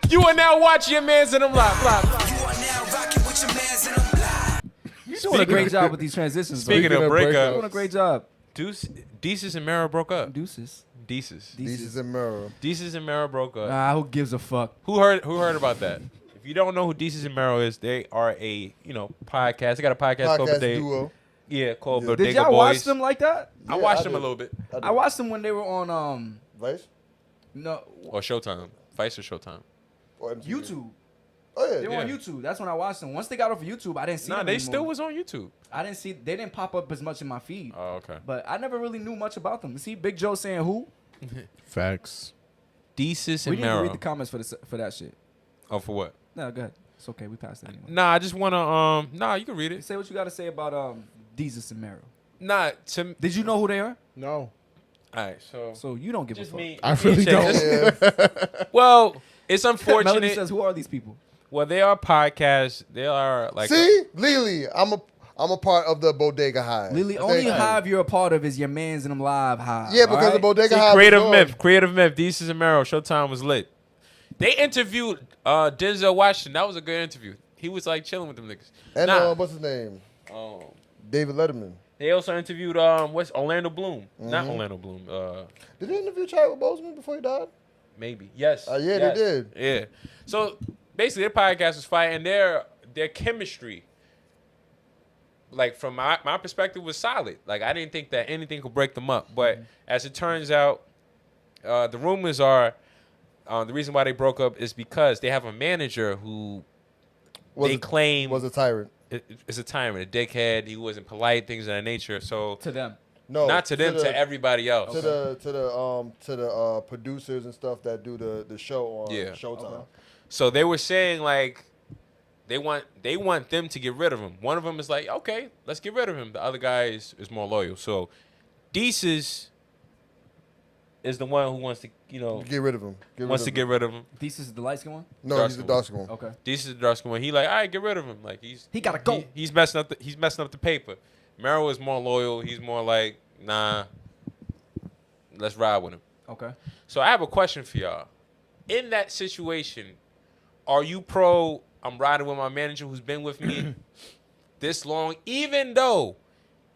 You are now watching your mans in them live. You are now rocking with your mans in them live. You're doing a great job with these transitions. Speaking of breakups, you're doing a great job. Desus and Mero broke up. Deuces. Desus and Mero. Desus and Mero broke up. Nah, who gives a fuck? Who heard about that? If you don't know who Desus and Mero is, they are a podcast. They got a podcast called Duo. called Yeah. Bodega Did y'all Boys. watch them like that? I watched them did. a little bit. I watched them when they were on Vice? no Or Showtime, Vice or Showtime. Or MTV? YouTube. Oh, yeah. They were on YouTube. That's when I watched them. Once they got off of YouTube, I didn't see Nah, them they anymore. still was on YouTube. I didn't see. They didn't pop up as much in my feed. Oh, okay. But I never really knew much about them. See, Big Joe saying who? Facts. Desus We and didn't Mero. read the comments for that shit. Oh, for what? No, go ahead. It's okay. We passed that anyway. Nah, I just wanna you can read it. Say what you got to say about Desus and Mero. Nah, Did you know who they are? No. alright, so So you don't give a just fuck. me. I really check don't. this. Well, it's Melody unfortunate. says, "Who are these people?" Well, they are podcasts. They are like See? Lily, I'm a part of the Bodega Hive. Lily, Thank only you. hive you're a part of is your mans and them live hive. Yeah, because the alright? Bodega See, Hive creative is myth. Desus and Mero. Showtime was lit. They interviewed Denzel Washington. That was a good interview. He was like chilling with them niggas. And Nah. what's his name? Um, David Letterman. they also interviewed what's Orlando Bloom? Not Orlando Bloom. Did they interview Chadwick Boseman before he died? Maybe. Yes. Yeah, Yes. they did. Yeah. So basically, their podcast was fire, and their chemistry, like from my perspective, was solid. Like I didn't think that anything could break them up, but as it turns out, the rumors are the reason why they broke up is because they have a manager who they claim was a tyrant. is a tyrant, a dickhead. He wasn't polite, things of that nature. So To them. No, not to them, to everybody else. To the producers and stuff that do the show on Showtime. Okay. So they were saying like they want them to get rid of him. One of them is like, okay, let's get rid of him. The other guy is more loyal. So Desus is the one who wants to Get rid of him. get rid of him. Desus is the light skin one. No, he's the dark skin one. Okay. Desus is the dark skin one. He like, all right, get rid of him. Like He gotta go. He's messing up the paper. Mero is more loyal. He's more like, nah, let's ride with him. Okay. So I have a question for y'all. In that situation, are you pro I'm riding with my manager who's been with me this long, even though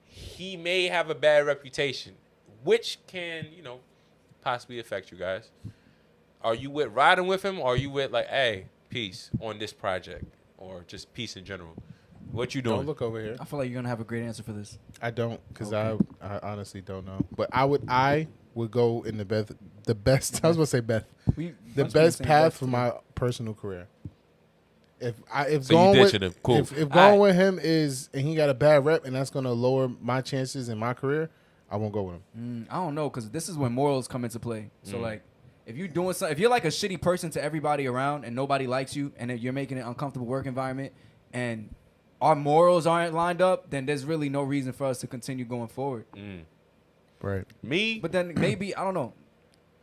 he may have a bad reputation, which can, possibly affect you guys? Are you with riding with him, or are you with like, hey, peace on this project, or just peace in general? What you doing? Don't look over here. I feel like you're gonna have a great answer for this. I don't, because I honestly don't know. But I would go in the best. I was gonna say Beth. The best path for my personal career. If So going you with ditching him. Cool. if going with him and he got a bad rep and that's gonna lower my chances in my career, I won't go with him. I don't know, because this is when morals come into play. So like, if you're doing something, if you're like a shitty person to everybody around and nobody likes you, and you're making an uncomfortable work environment, and our morals aren't lined up, then there's really no reason for us to continue going forward. Right. Me? But then maybe I don't know.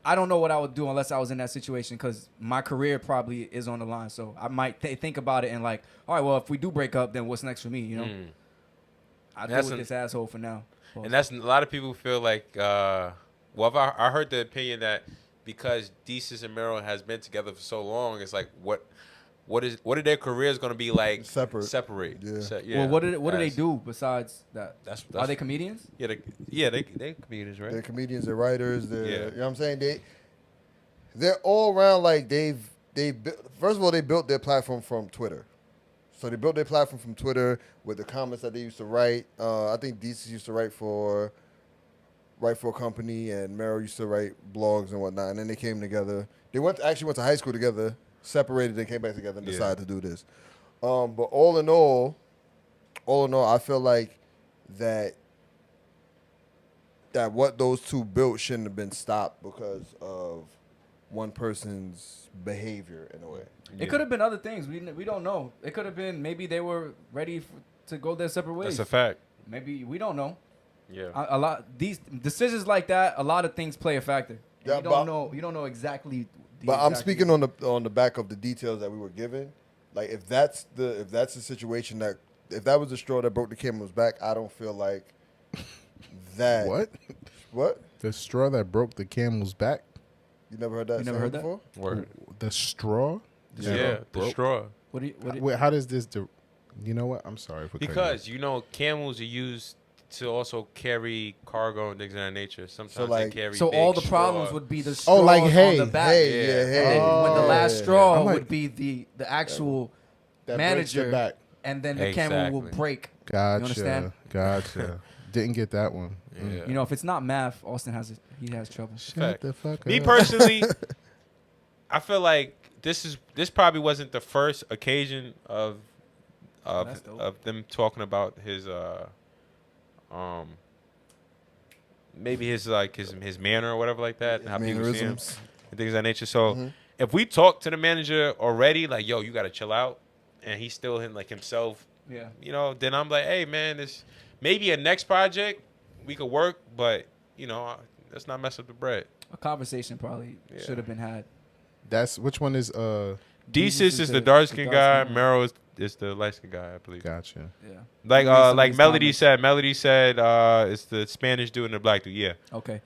I don't know what I would do unless I was in that situation, because my career probably is on the line. So I might think about it and like, all right, well, if we do break up, then what's next for me? I'll deal with this asshole for now. And that's a lot of people feel like. I heard the opinion that because Desus and Mero has been together for so long, it's like what are their careers going to be like? Separate. Yeah. Well, what do they do besides that? That's Are they comedians? Yeah, they comedians, right? They're comedians, they're writers, Yeah. you know what I'm saying? They're all around like first of all, they built their platform from Twitter. So they built their platform from Twitter with the comments that they used to write. I think Desus used to write for a company, and Mero used to write blogs and whatnot. And then they came together. They actually went to high school together, separated, and came back together and decided to do this. But all in all, I feel like that what those two built shouldn't have been stopped because of one person's behavior in a way. It could have been other things. We don't know. It could have been maybe they were ready to go their separate ways. That's a fact. Maybe we don't know. Yeah. A lot these decisions like that. A lot of things play a factor. And Yeah, you don't know. You don't know exactly. But I'm speaking on the back of the details that we were given. Like if that's the situation if that was the straw that broke the camel's back, I don't feel like that. What? The straw that broke the camel's back? You never heard that? You never heard that? before? Word. The straw Yeah, the Broke. straw. Wait, how does this? You know what? I'm sorry for cutting you. Because camels are used to also carry cargo and things of that nature. Sometimes like- they carry. So big all the straw. problems would be the straw like hay. on the back. Hey, yeah, And hey. then when the last Oh. straw I'm like- would be the actual That breaks the manager, back. and then the camel will Exactly. break. Gotcha. You understand? Gotcha. Didn't get that one. Yeah. You know, if it's not math, Austin has trouble. Shut Fact. the fuck Me up. personally, I feel like this probably wasn't the first occasion of That's dope. of them talking about his maybe his manner or whatever like that, and how people see him Mannerisms. and things of that nature. So if we talk to the manager already, like, yo, you gotta chill out, and he's still himself, Yeah. you know, then I'm like, hey man, this maybe a next project we could work, but you know, let's not mess up the bread. A conversation probably should have been had. That's which one is Desus is the the dark skinned guy. dark-skinned Mero is the light skinned guy, I believe. Gotcha. Yeah. Like You made some of like these Melody comments. said. Melody said it's the Spanish dude and the black dude. Yeah. Okay.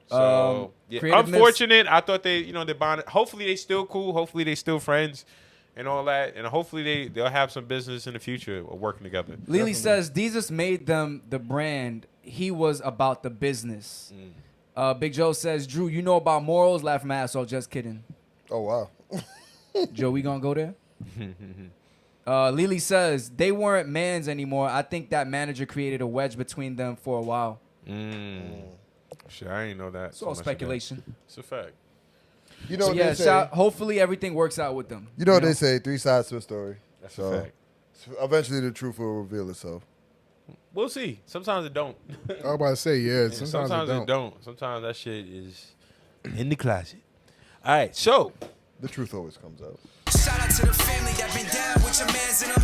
So yeah. creativeness- Unfortunate. I thought they bonded. Hopefully they still cool. Hopefully they still friends, and all that. And hopefully they'll have some business in the future of working together. Lily says Desus made them the brand. He was about the business. Big Joe says, Drew, you know about morals? Laugh my ass off. Just kidding. Oh wow. Joe, we gonna go there? Lily says they weren't mans anymore. I think that manager created a wedge between them for a while. Shit, I ain't know that. It's all much of that. speculation. It's a fact. You know So what yeah, they say. hopefully everything works out with them. You know what they say. 3 sides to a story. That's So a fact. eventually the truth will reveal itself. We'll see. Sometimes it don't. I was about to say, yeah. Sometimes it don't. Sometimes that shit is in the closet. All right, so The truth always comes out. Shout out to the family that been down with your mans in them